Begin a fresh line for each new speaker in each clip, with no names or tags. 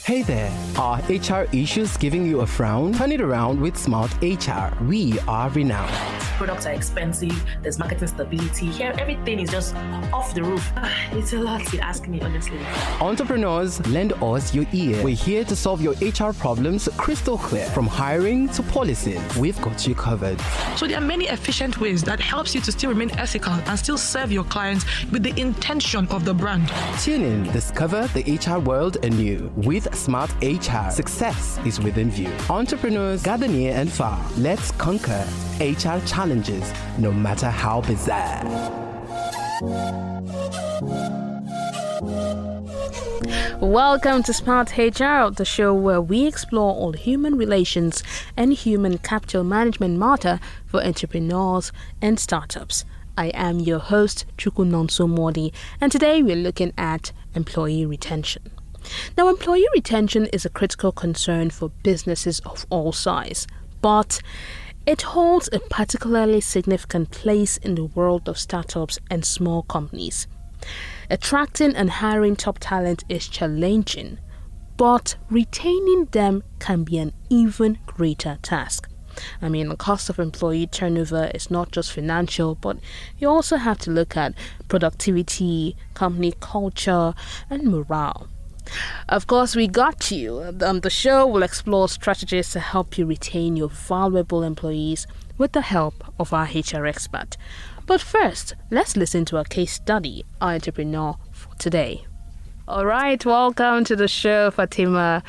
Hey there, are HR issues giving you a frown? Turn it around with SmartHR. We are renowned.
Products are expensive, there's marketing stability. Here, everything is just off the roof. It's a lot to ask me, honestly.
Entrepreneurs, lend us your ear. We're here to solve your HR problems crystal clear. From hiring to policies, we've got you covered.
So there are many efficient ways that helps you to still remain ethical and still serve your clients with the intention of the brand.
Tune in, discover the HR world anew. With SmartHR, success is within view. Entrepreneurs, gather near and far. Let's conquer HR challenges, no matter how bizarre.
Welcome to SmartHR, the show where we explore all human relations and human capital management matter for entrepreneurs and startups. I am your host, Chukwu Nonso Modi, and today we're looking at employee retention. Now, employee retention is a critical concern for businesses of all size, but it holds a particularly significant place in the world of startups and small companies. Attracting and hiring top talent is challenging, but retaining them can be an even greater task. The cost of employee turnover is not just financial, but you also have to look at productivity, company culture, and morale. Of course, we got you. The show will explore strategies to help you retain your valuable employees with the help of our HR expert. But first, let's listen to a case study, our entrepreneur for today. All right, welcome to the show, Fatima.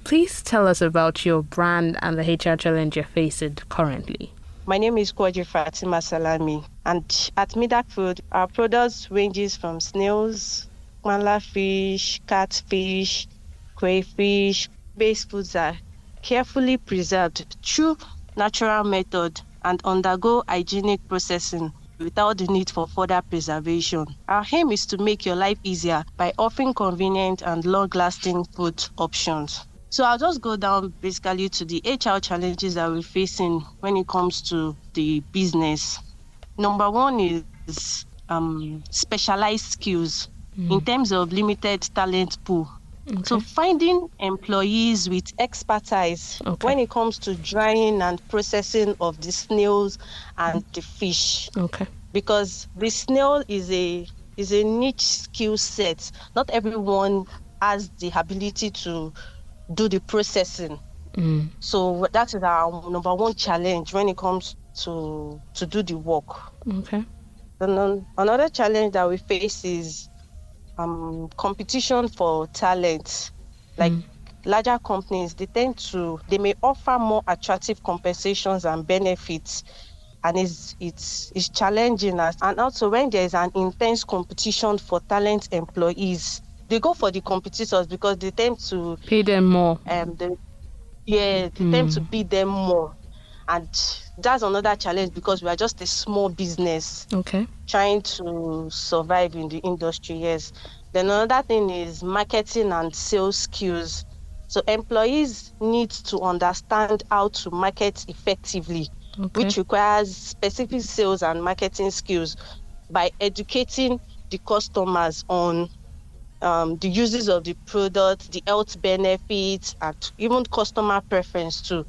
Please tell us about your brand and the HR challenge you're facing currently.
My name is Kwaji Fatima Salami, and at Mida Food, our products ranges from snails, mala fish, catfish, crayfish. Base foods are carefully preserved through natural method and undergo hygienic processing without the need for further preservation. Our aim is to make your life easier by offering convenient and long-lasting food options. So I'll just go down basically to the HR challenges that we're facing when it comes to the business. Number one is specialized skills in terms of limited talent pool. Okay. So finding employees with expertise when it comes to drying and processing of the snails and the fish.
Okay. Because
the snail is a niche skill set. Not everyone has the ability to do the processing. So that is our number one challenge when it comes to do the work.
Okay.
And another challenge that we face is competition for talent. Like larger companies, they may offer more attractive compensations and benefits, and it's challenging us. And also when there is an intense competition for talent employees, they go for the competitors because they tend to
pay them more.
They tend to pay them more. And that's another challenge because we are just a small business trying to survive in the industry, yes. Then another thing is marketing and sales skills. So employees need to understand how to market effectively, which requires specific sales and marketing skills by educating the customers on the uses of the product, the health benefits, and even customer preference too.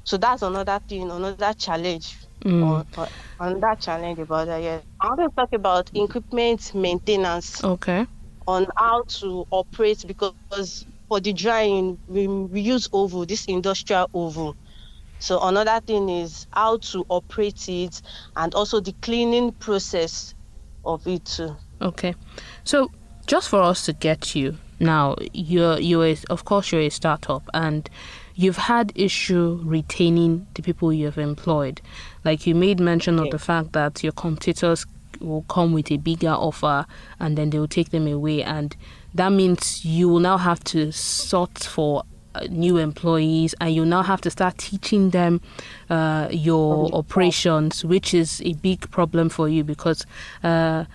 So that's another thing, another challenge. Another challenge about that, yeah. I want to talk about equipment maintenance. On how to operate, because for the drying, we use oven, this industrial oven. So another thing is how to operate it and also the cleaning process of it too.
Okay. So just for us to get you, now, you're a startup and you've had issue retaining the people you have employed. Like you made mention of the fact that your competitors will come with a bigger offer and then they will take them away, and that means you will now have to sort for new employees and you now have to start teaching them your operations, which is a big problem for you because how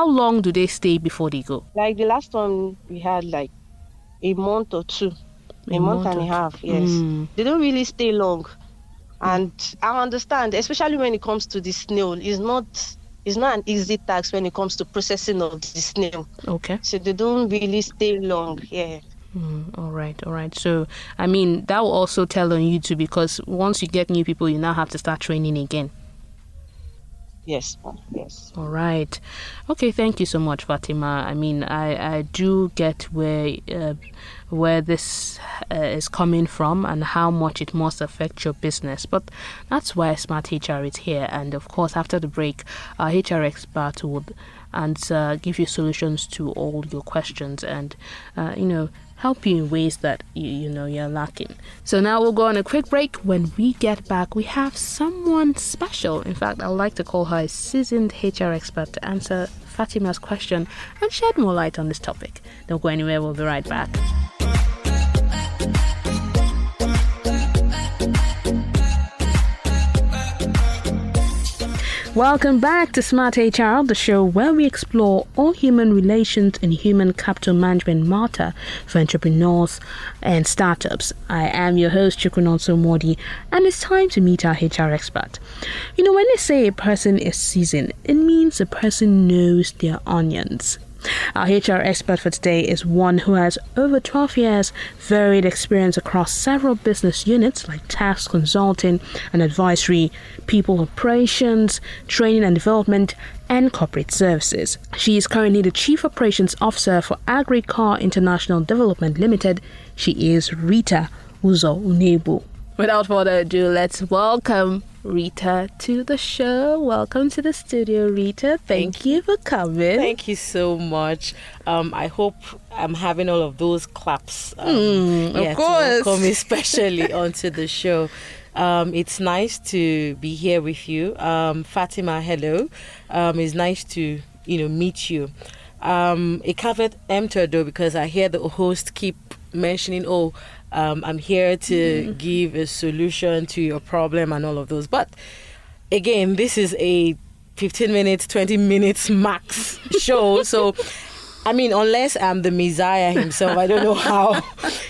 long do they stay before they go?
Like the last one we had like a month or two, a month and a half, yes. They don't really stay long. And I understand, especially when it comes to the snail, it's not an easy task when it comes to processing of the snail.
Okay.
So they don't really stay long, yeah.
All right. So, I mean, that will also tell on you too, because once you get new people, you now have to start training again.
Yes.
All right. Okay, thank you so much, Fatima. I mean, I do get where this is coming from and how much it must affect your business. But that's why Smart HR is here. And of course, after the break, our HR expert would give you solutions to all your questions and, help you in ways that you're lacking. So now we'll go on a quick break. When we get back, we have someone special. In fact, I would like to call her a seasoned HR expert to answer Fatima's question and shed more light on this topic. Don't go anywhere, we'll be right back. Welcome back to Smart HR, the show where we explore all human relations and human capital management matter for entrepreneurs and startups. I am your host, Chukwunonso Modi, and it's time to meet our HR expert. When they say a person is seasoned, it means a person knows their onions. Our HR expert for today is one who has over 12 years varied experience across several business units like tax consulting and advisory, people operations, training and development, and corporate services. She is currently the Chief Operations Officer for Agricar International Development Limited. She is Rita Uzo Unebu. Without further ado, let's welcome Rita to the show. Welcome to the studio, Rita. Thank you for coming.
Thank you so much. I hope I'm having all of those claps.
Of course.
To welcome especially onto the show. It's nice to be here with you. Fatima, hello. It's nice to meet you. A caveat emptor though, because I hear the host keep mentioning, I'm here to give a solution to your problem and all of those. But again, this is a 15 minutes, 20 minutes max show. So, I mean, unless I'm the Messiah himself, I don't know how,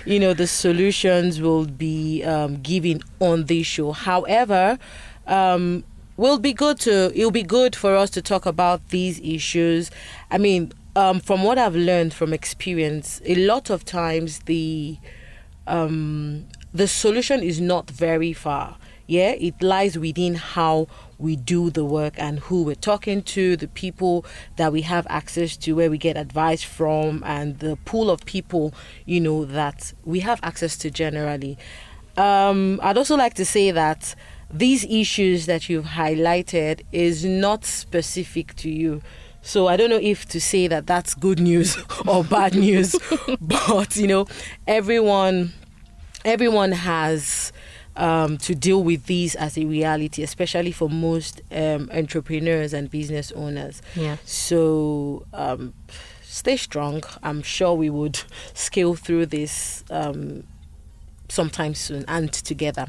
the solutions will be given on this show. However, it'll be good for us to talk about these issues. I mean, from what I've learned from experience, a lot of times the solution is not very far. Yeah, it lies within how we do the work and who we're talking to, the people that we have access to, where we get advice from, and the pool of people, that we have access to generally. I'd also like to say that these issues that you've highlighted is not specific to you. So I don't know if to say that that's good news or bad news, but everyone has to deal with these as a reality, especially for most entrepreneurs and business owners.
Yeah.
So stay strong. I'm sure we would scale through this sometime soon and together.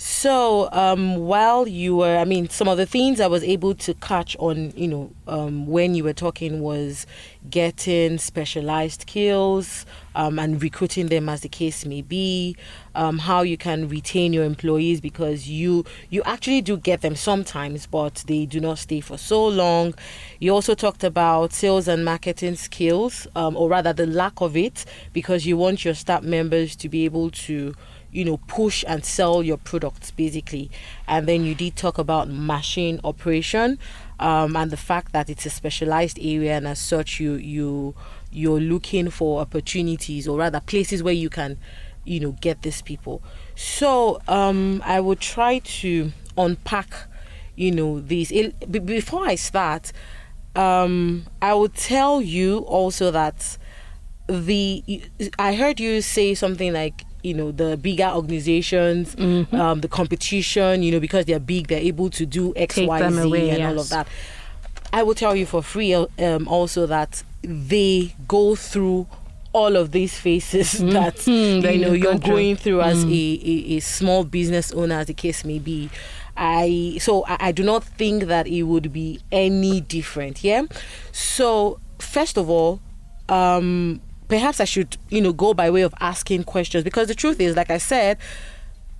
So while you were, some of the things I was able to catch on, when you were talking was getting specialized skills and recruiting them as the case may be, how you can retain your employees because you actually do get them sometimes, but they do not stay for so long. You also talked about sales and marketing skills, or rather the lack of it, because you want your staff members to be able to push and sell your products basically. And then you did talk about machine operation and the fact that it's a specialized area, and as such you're looking for opportunities, or rather places where you can get these people. So I would try to unpack these. Before I start, I would tell you also that I heard you say something like the bigger organizations, the competition, because they're big, they're able to do X,
Take
Y,
them
Z,
away,
and
yes.
all of that. I will tell you for free also that they go through all of these phases that you're going through as a small business owner, as the case may be. I do not think that it would be any different. Yeah. So first of all, perhaps I should, go by way of asking questions, because the truth is, like I said,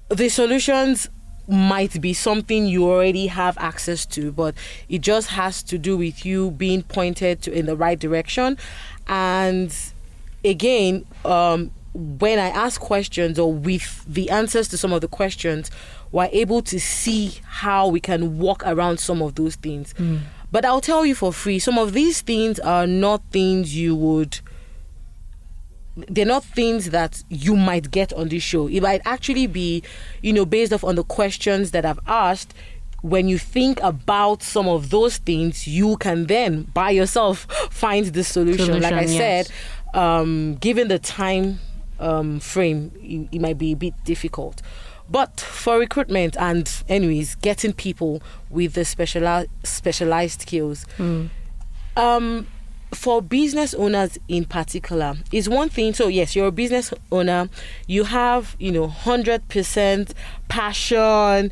the solutions might be something you already have access to, but it just has to do with you being pointed in the right direction. And again, when I ask questions or with the answers to some of the questions, we're able to see how we can walk around some of those things. But I'll tell you for free, some of these things are not things they're not things that you might get on this show. It might actually be, based off on the questions that I've asked. When you think about some of those things, you can then by yourself find the solution. Like I said, given the time frame, it might be a bit difficult. But for recruitment and anyways, getting people with the specialized skills, for business owners in particular, is one thing. So yes, you're a business owner, you have 100% passion,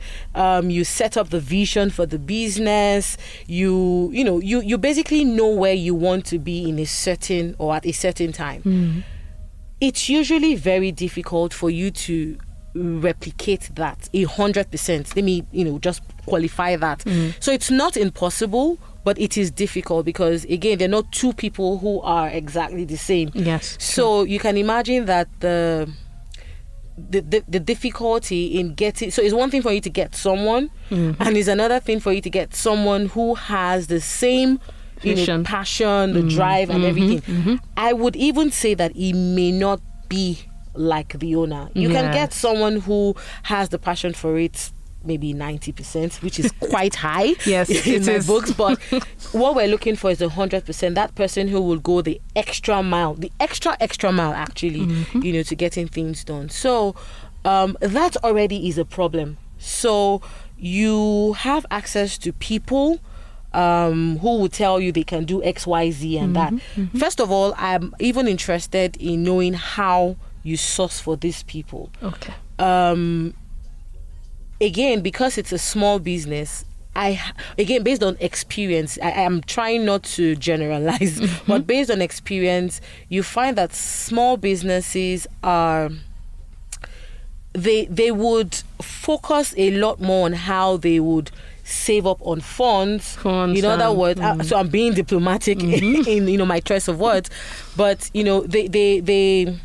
you set up the vision for the business, you basically know where you want to be in a certain or at a certain time. It's usually very difficult for you to replicate that 100%. Let me just qualify that. So it's not impossible, but it is difficult because, again, they're not two people who are exactly the same.
Yes.
So you can imagine that the difficulty in getting... So it's one thing for you to get someone, and it's another thing for you to get someone who has the same passion, the drive and everything. I would even say that it may not be like the owner. You can get someone who has the passion for it, maybe 90%, which is quite high.
Yes,
in my books. But what we're looking for is 100%. That person who will go the extra mile, the extra mile, actually, to getting things done. So that already is a problem. So you have access to people who will tell you they can do X, Y, Z, and that. First of all, I'm even interested in knowing how you source for these people.
Okay.
Again, because it's a small business, based on experience, I am trying not to generalize, but based on experience, you find that small businesses are, they would focus a lot more on how they would save up on funds. In other words, so I'm being diplomatic in my choice of words, but they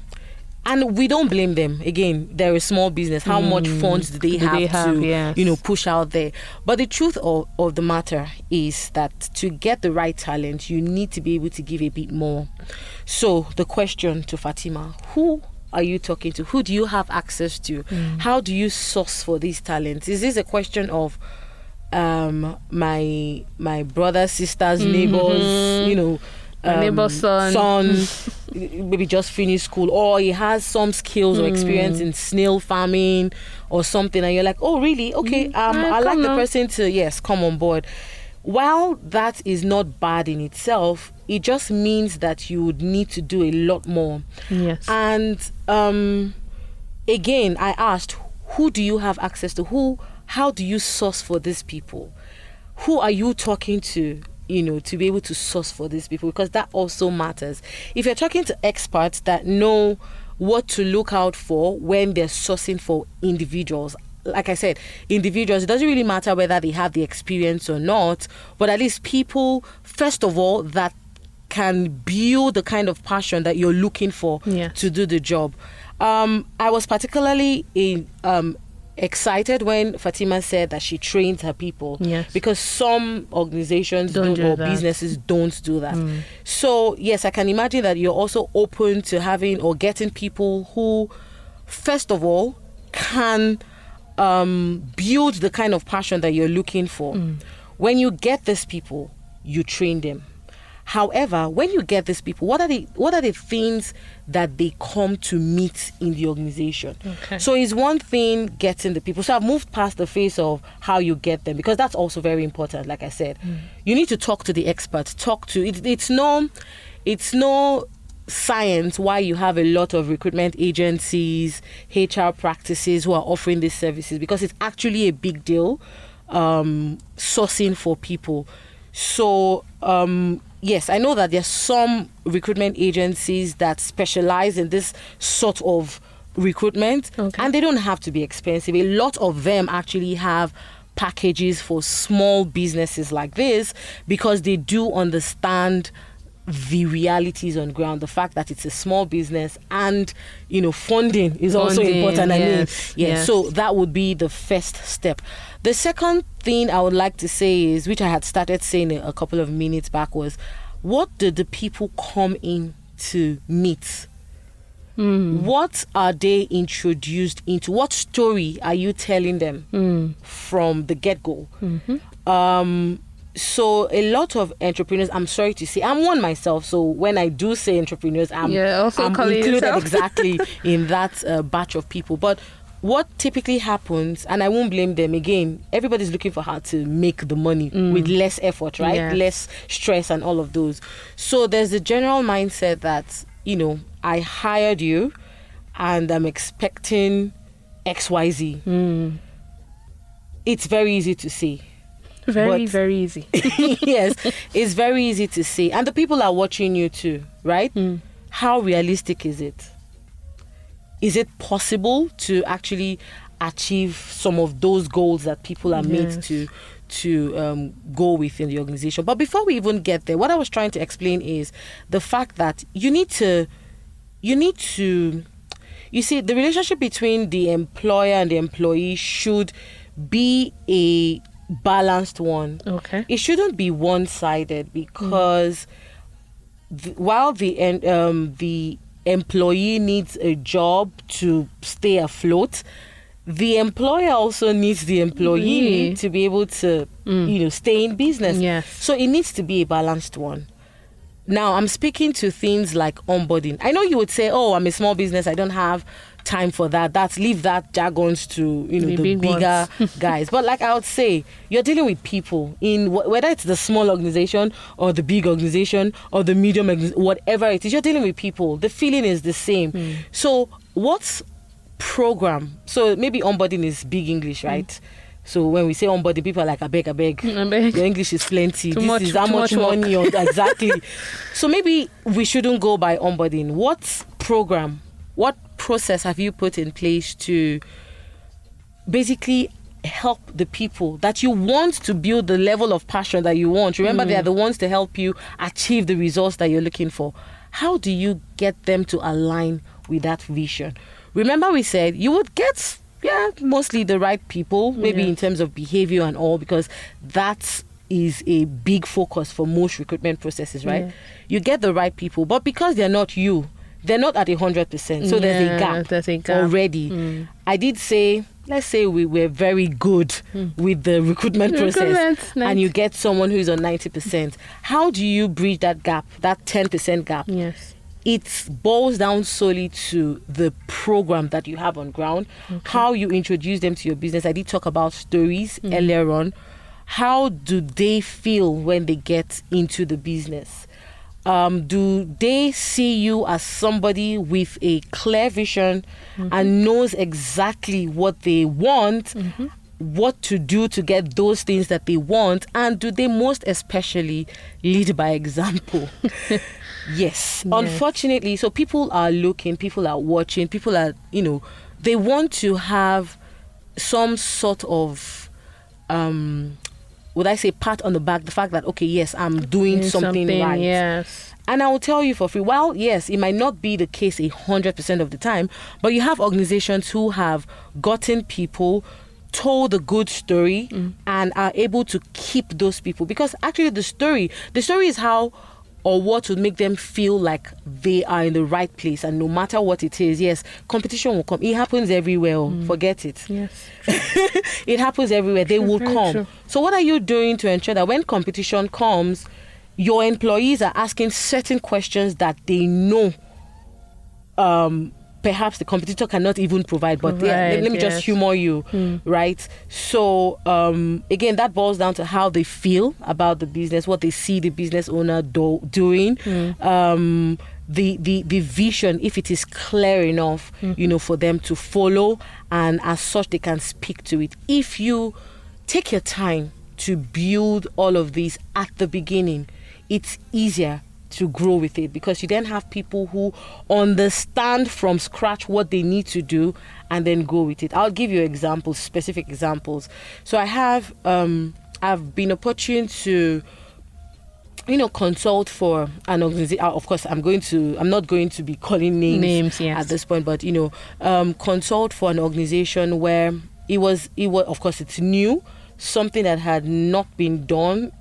and we don't blame them. Again, they're a small business. How much funds do they have to push out there? But the truth of the matter is that to get the right talent, you need to be able to give a bit more. So the question to Fatima, who are you talking to? Who do you have access to? How do you source for these talents? Is this a question of my brothers, sisters, neighbors,
neighbor's
son maybe just finished school, or he has some skills or experience in snail farming or something, and you're like, oh really? Okay, I like the person to come on board. While that is not bad in itself, it just means that you would need to do a lot more.
Yes.
And again, I asked, who do you have access to? How do you source for these people? Who are you talking to, to be able to source for these people? Because that also matters. If you're talking to experts that know what to look out for when they're sourcing for individuals, like I said, individuals, it doesn't really matter whether they have the experience or not, but at least people, first of all, that can build the kind of passion that you're looking for to do the job. I was particularly excited when Fatima said that she trains her people, because some organizations or businesses don't do that. So yes, I can imagine that you're also open to having or getting people who, first of all, can build the kind of passion that you're looking for. When you get these people, you train them. However, when you get these people, what are the things that they come to meet in the organization? Okay. So it's one thing getting the people. So I've moved past the phase of how you get them, because that's also very important. Like I said, you need to talk to the experts. It's no science why you have a lot of recruitment agencies, HR practices who are offering these services, because it's actually a big deal sourcing for people. So yes, I know that there's some recruitment agencies that specialize in this sort of recruitment, and they don't have to be expensive. A lot of them actually have packages for small businesses like this, because they do understand the realities on ground, the fact that it's a small business, and funding is also important.
Yes.
So that would be the first step. The second thing I would like to say is, which I had started saying a couple of minutes back, was, what do the people come in to meet? What are they introduced into? What story are you telling them from the get-go? So a lot of entrepreneurs, I'm sorry to say, I'm one myself, so when I do say entrepreneurs, I'm included exactly in that batch of people. But what typically happens, and I won't blame them, again, everybody's looking for how to make the money with less effort, right?
Yes.
Less stress and all of those. So there's a general mindset that, I hired you and I'm expecting XYZ. It's very easy to say.
Very easy.
Yes, it's very easy to say. And the people are watching you too, right? How realistic is it? Is it possible to actually achieve some of those goals that people are made to go within the organization? But before we even get there, what I was trying to explain is the fact that you see, the relationship between the employer and the employee should be a balanced one.
Okay.
It shouldn't be one-sided, because while the employee needs a job to stay afloat, the employer also needs the employee to be able to stay in business.
Yes.
So it needs to be a balanced one. Now, I'm speaking to things like onboarding. I know you would say, oh, I'm a small business, I don't have time for that. Leave that jargons to the bigger guys. But like I would say, you're dealing with people in whether it's the small organization or the big organization or the medium, whatever it is, you're dealing with people. The feeling is the same. So what's program? So maybe onboarding is big English, right? So when we say onboarding, people are like, I beg. Your English is plenty. This is how much money exactly. So maybe we shouldn't go by onboarding. What program, what process have you put in place to basically help the people that you want to build the level of passion that you want? Remember, they are the ones to help you achieve the results that you're looking for. How do you get them to align with that vision? Remember, we said you would get mostly the right people, maybe in terms of behavior and all, because that is a big focus for most recruitment processes, right? Yeah. You get the right people, but because they're not you, they're not at 100%. So there's a gap already. I did say, let's say we were very good with the recruitment process, and you get someone who's on 90%. How do you bridge that gap, that 10% gap?
Yes.
It boils down solely to the program that you have on ground, how you introduce them to your business. I did talk about stories earlier on. How do they feel when they get into the business? Do they see you as somebody with a clear vision and knows exactly what they want, what to do to get those things that they want, and do they most especially lead by example? Yes. Unfortunately, so people are looking, people are watching, people are, they want to have some sort of, would I say, pat on the back, the fact that, okay, yes, I'm doing something right.
Yes.
And I will tell you for free, well, yes, it might not be the case 100% of the time, but you have organizations who have gotten people, told a good story, and are able to keep those people. Because actually the story is how or what would make them feel like they are in the right place, and no matter what it is, yes, competition will come. It happens everywhere. Forget it.
Yes.
It happens everywhere. They will come.
True.
So what are you doing to ensure that when competition comes, your employees are asking certain questions that they know perhaps the competitor cannot even provide, but let me just humor you, right? So again, that boils down to how they feel about the business, what they see the business owner doing, the vision, if it is clear enough, for them to follow, and as such they can speak to it. If you take your time to build all of these at the beginning, it's easier to grow with it, because you then have people who understand from scratch what they need to do and then go with it. I'll give you examples, specific examples. So I have I've been opportune to consult for an organization. Of course, I'm not going to be calling names
yes,
at this point, but consult for an organization where it was of course it's new, something that had not been done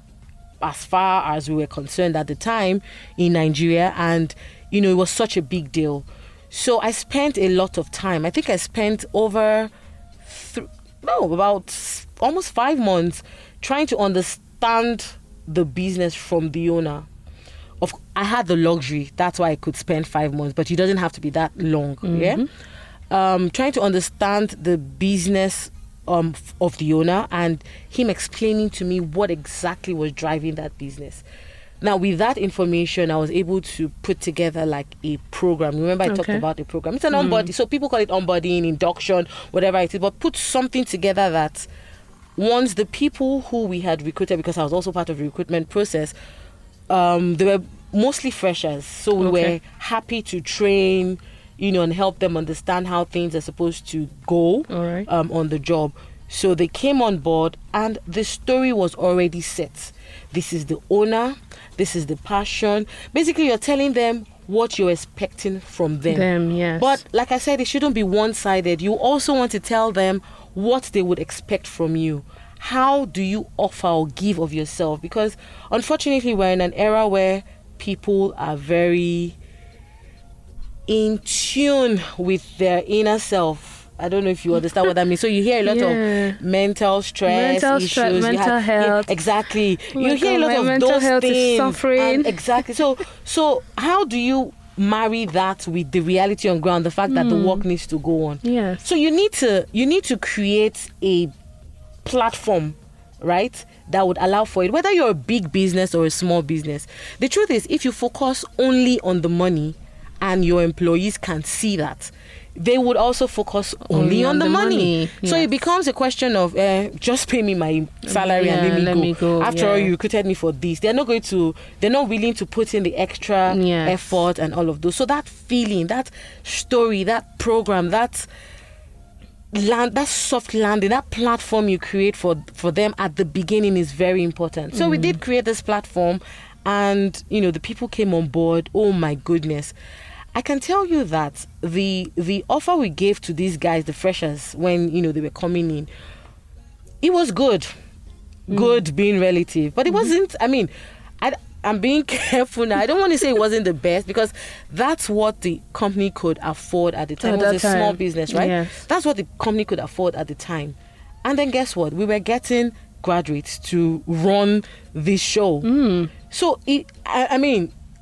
as far as we were concerned at the time in Nigeria, and it was such a big deal. So I spent a lot of time. I think I spent over about almost 5 months trying to understand the business from the owner. I had the luxury, that's why I could spend 5 months, but it doesn't have to be that long. Trying to understand the business of the owner, and him explaining to me what exactly was driving that business. Now, with that information, I was able to put together like a program. Remember, I talked about a program. It's an onboarding, so people call it onboarding, induction, whatever it is, but put something together that once the people who we had recruited, because I was also part of the recruitment process, they were mostly freshers. So we were happy to train, and help them understand how things are supposed to go on the job. So they came on board and the story was already set. This is the owner. This is the passion. Basically, you're telling them what you're expecting from them.
Yes.
But like I said, it shouldn't be one-sided. You also want to tell them what they would expect from you. How do you offer or give of yourself? Because unfortunately, we're in an era where people are very in tune with their inner self. I don't know if you understand what that means. So you hear a lot of mental stress issues.
Mental health.
Exactly.
Oh
you hear a lot of
mental
those
health
things.
Is suffering.
Exactly. So how do you marry that with the reality on ground, the fact that the work needs to go on?
Yes.
So you need to create a platform, right, that would allow for it, whether you're a big business or a small business. The truth is, if you focus only on the money and your employees can see that, they would also focus only on the money. So it becomes a question of just pay me my salary and let me go. After all, you recruited me for this. They're not willing to put in the extra effort and all of those. So that feeling, that story, that program, that soft landing, that platform you create for them at the beginning is very important. So we did create this platform, and the people came on board. Oh my goodness, I can tell you that the offer we gave to these guys, the freshers, when they were coming in, it was good being relative, but it wasn't. I mean, I'm being careful now. I don't want to say it wasn't the best, because that's what the company could afford at the time. It was a small business, right? Yes. That's what the company could afford at the time. And then guess what? We were getting graduates to run this show. So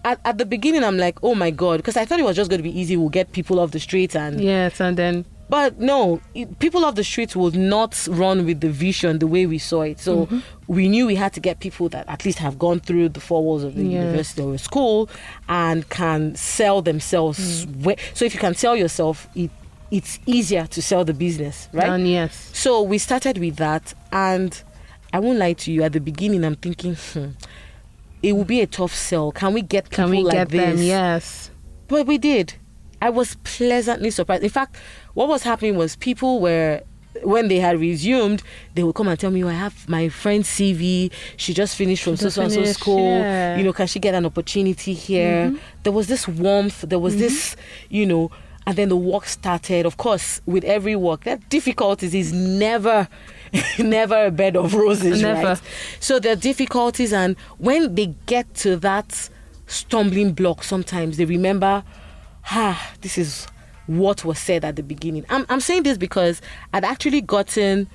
at the beginning, I'm like, oh my God, because I thought it was just going to be easy. We'll get people off the streets and then. But no, people off the streets would not run with the vision the way we saw it. So we knew we had to get people that at least have gone through the 4 walls of the university or school and can sell themselves. So if you can sell yourself, it's easier to sell the business, right?
And yes.
So we started with that, and I won't lie to you, at the beginning I'm thinking, it will be a tough sell. Can we get people like this?
Them? Yes.
But we did. I was pleasantly surprised. In fact, what was happening was people were, when they had resumed, they would come and tell me, I have my friend's CV. She just finished from so-and-so school. Yeah. Can she get an opportunity here? There was this warmth. There was this, and then the work started. Of course, with every work, that difficulties is never a bed of roses, right? So there are difficulties, and when they get to that stumbling block, sometimes they remember, this is what was said at the beginning. I'm saying this because I'd actually gotten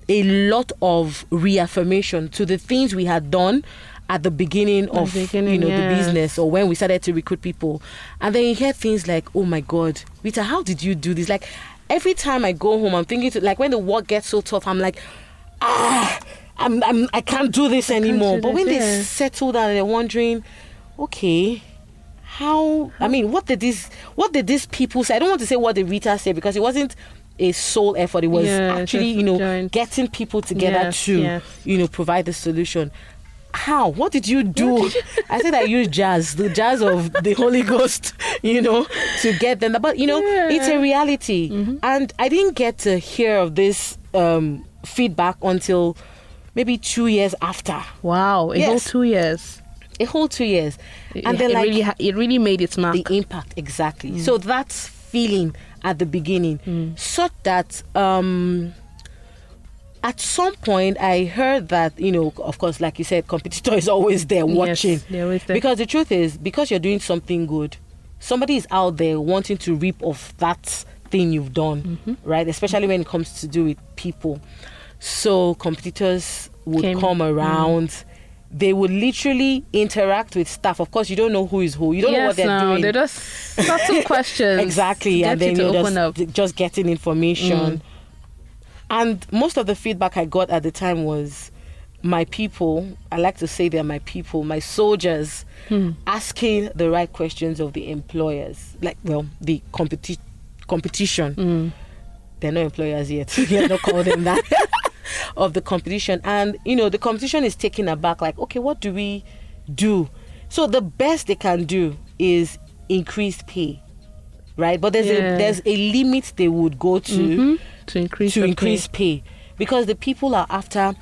a lot of reaffirmation to the things we had done at the beginning of the business, or when we started to recruit people. And then you hear things like, oh my God, Rita, how did you do this? Like, every time I go home, I'm thinking like when the work gets so tough, I'm like, I can't do this anymore. But when they settle down and they're wondering, okay, what did these people say? I don't want to say what the Rita said, because it wasn't a sole effort. It was actually, getting people together to provide the solution. How? What did you do? I said I used the jazz of the Holy Ghost, to get them. But, it's a reality. And I didn't get to hear of this feedback until maybe 2 years after.
Wow, a whole 2 years.
A whole 2 years. And they're
it really made its mark.
The impact, exactly. So that's feeling at the beginning. Such that at some point I heard that, of course, like you said, competitor is always there watching.
Yes, they're always there.
Because the truth is, because you're doing something good, somebody is out there wanting to reap off that thing you've done, right? Especially when it comes to do with people. So competitors would come around. They would literally interact with staff. Of course, you don't know who is who. You don't know what they're doing.
They're just subtle questions.
Exactly. And then you're just getting information. And most of the feedback I got at the time was my people, I like to say they're my people, my soldiers, asking the right questions of the employers. The competition. They're not employers yet. Let's not call them that. Of the competition. And, the competition is taken aback, like, okay, what do we do? So the best they can do is increase pay, right? But there's a limit they would go to increase pay. Because the people are after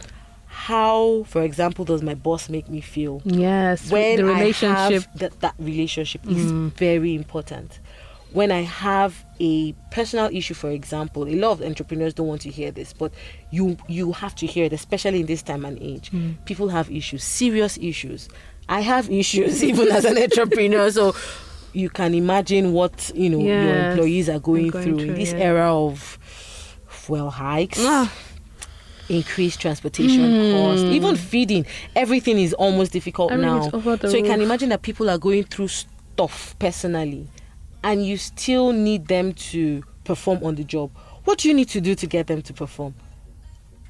how, for example, does my boss make me feel?
Yes,
when
the relationship.
I have that relationship is very important. When I have a personal issue, for example, a lot of entrepreneurs don't want to hear this, but you have to hear it, especially in this time and age. People have issues, serious issues. I have issues even as an entrepreneur, so you can imagine what your employees are going through in this era of fuel hikes, increased transportation costs, even feeding. Everything is almost difficult now. So you can imagine that people are going through stuff personally, and you still need them to perform on the job. What do you need to do to get them to perform?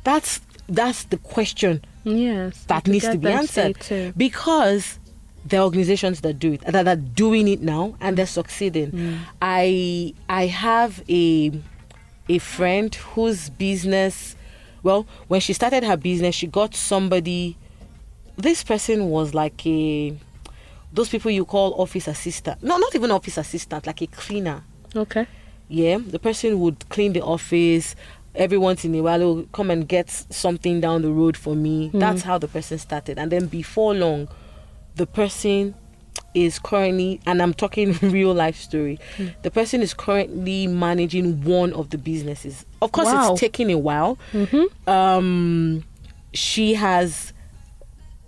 That's the question that needs to be answered. Because there are organizations that do it, that are doing it now, and they're succeeding. I have a friend whose business, when she started her business, she got somebody. This person was like those people you call office assistant. No, not even office assistant, like a cleaner.
Okay.
Yeah, the person would clean the office. Every once in a while, he'll come and get something down the road for me. That's how the person started. And then before long, the person is currently, and I'm talking real life story, the person is currently managing one of the businesses. Of course, it's taking a while. She has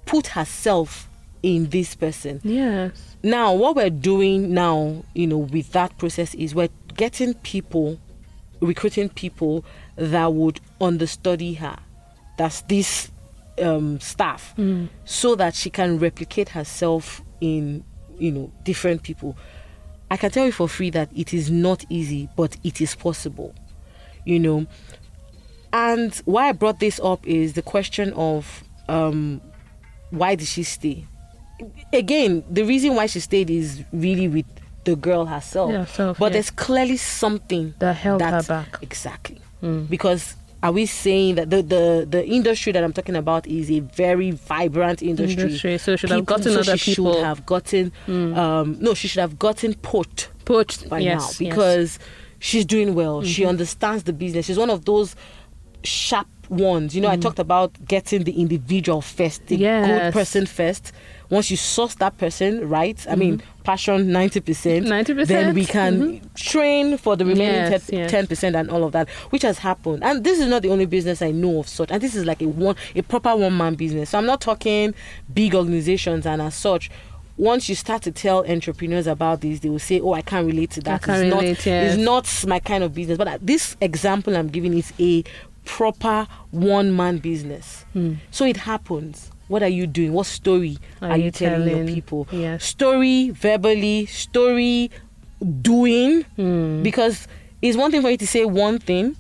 put herself in this person.
Yes.
Now, what we're doing now, with that process is we're getting people, recruiting people that would understudy her. That's this staff, so that she can replicate herself in, different people. I can tell you for free that it is not easy, but it is possible, And why I brought this up is the question of why did she stay? Again, the reason why she stayed is really with the girl herself. But there's clearly something
that held her back.
Exactly. Because are we saying that the industry that I'm talking about is a very vibrant industry?
So she should have gotten other people.
She should have gotten she should have gotten poached by now, because she's doing well. She understands the business. She's one of those sharp ones. I talked about getting the individual first, the good person first. Once you source that person right, I mean, passion 90%, then we can train for the remaining 10% and all of that, which has happened. And this is not the only business I know of such. And this is like a proper one-man business. So I'm not talking big organizations and as such. Once you start to tell entrepreneurs about this, they will say, I can't relate to that. It's not my kind of business. But this example I'm giving is a proper one-man business. So it happens. What are you doing? What story are you telling your people? Story verbally, story doing. Because it's one thing for you to say one thing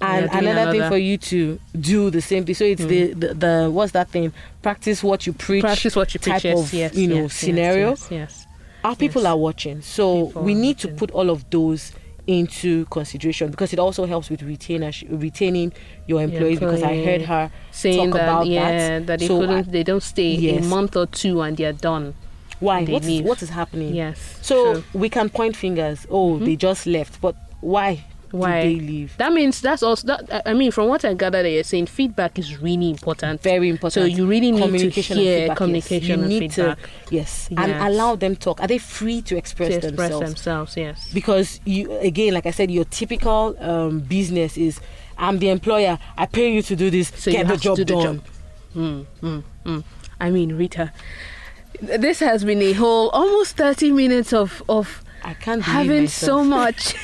and another thing for you to do the same thing. So it's the what's that thing? Practice what you preach.
Practice what you preach.
Type of scenario.
Yes.
Our people are watching, so we need to put all of those into consideration, because it also helps with retaining your employees. Because I heard her
saying
talk about
that they don't stay a month or two and they're done.
Why? What is happening?
Yes.
So we can point fingers. They just left, but why? Why did they leave?
That means that's also that. I mean, from what I gather, you're saying feedback is really important.
Very important.
So you really need to hear
feedback,
communication and feedback.
And allow them talk. Are they free to express
themselves? Yes.
Because you, again, like I said, your typical business is, I'm the employer. I pay you to do this.
So
get the job done.
I mean, Rita, this has been a whole almost 30 minutes of
I can't
having
myself.
so much.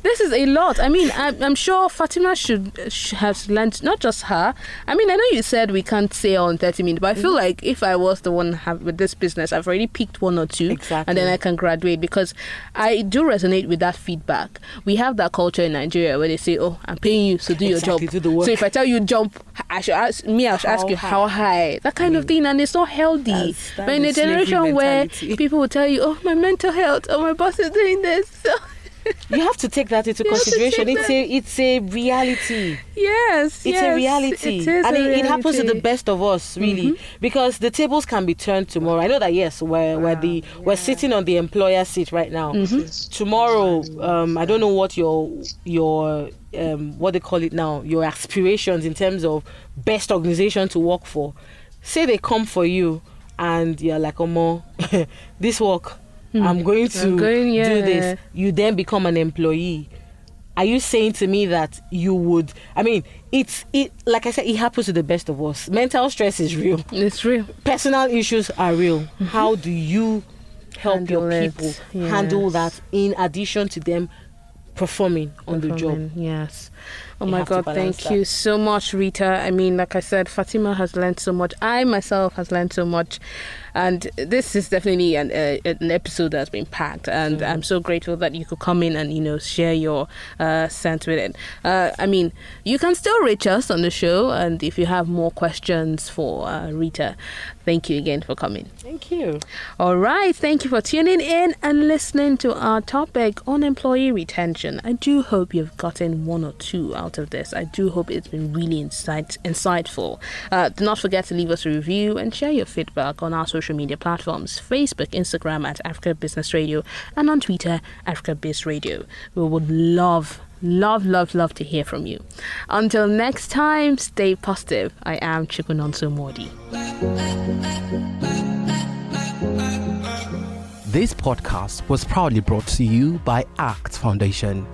This is a lot. I mean, I'm sure Fatima should have learned, not just her. I mean, I know you said we can't say all in 30 minutes, but I feel like if I was the one with this business, I've already picked one or two, and then I can graduate, because I do resonate with that feedback. We have that culture in Nigeria where they say, "Oh, I'm paying you, so do your job."
Do the work.
So if I tell you jump, I should ask you how high. That kind of thing, and it's not healthy. But in a generation where people will tell you, "Oh, my mental health, oh, my boss is doing this," so
you have to take that into consideration. It's a reality.
Yes,
it's a reality.
It is,
and
a reality.
It happens to the best of us, really, because the tables can be turned tomorrow. I know that, yes, we're sitting on the employer seat right now. Tomorrow, I don't know what your what they call it now, your aspirations in terms of best organization to work for. Say they come for you and you're like, this work, I'm going to do this. You then become an employee. Are you saying to me that you would? I mean, it like I said, it happens to the best of us. Mental stress is real.
It's real. Personal
issues are real. How do you help your people handle that, in addition to them performing on the job?
Yes. Oh my God, thank you so much, Rita. I mean, like I said, Fatima has learned so much. I myself has learned so much. And this is definitely an episode that's been packed. And I'm so grateful that you could come in and, share your sense with it. I mean, you can still reach us on the show. And if you have more questions for Rita, thank you again for coming.
Thank you.
All right. Thank you for tuning in and listening to our topic on employee retention. I do hope you've gotten one or two out of this. I do hope it's been really insightful. Do not forget to leave us a review and share your feedback on our social media platforms: Facebook, Instagram at Africa Business Radio, and on Twitter, Africa Biz Radio. We would love to hear from you. Until next time, stay positive. I am Chikunonso Modi.
This podcast was proudly brought to you by ACT Foundation.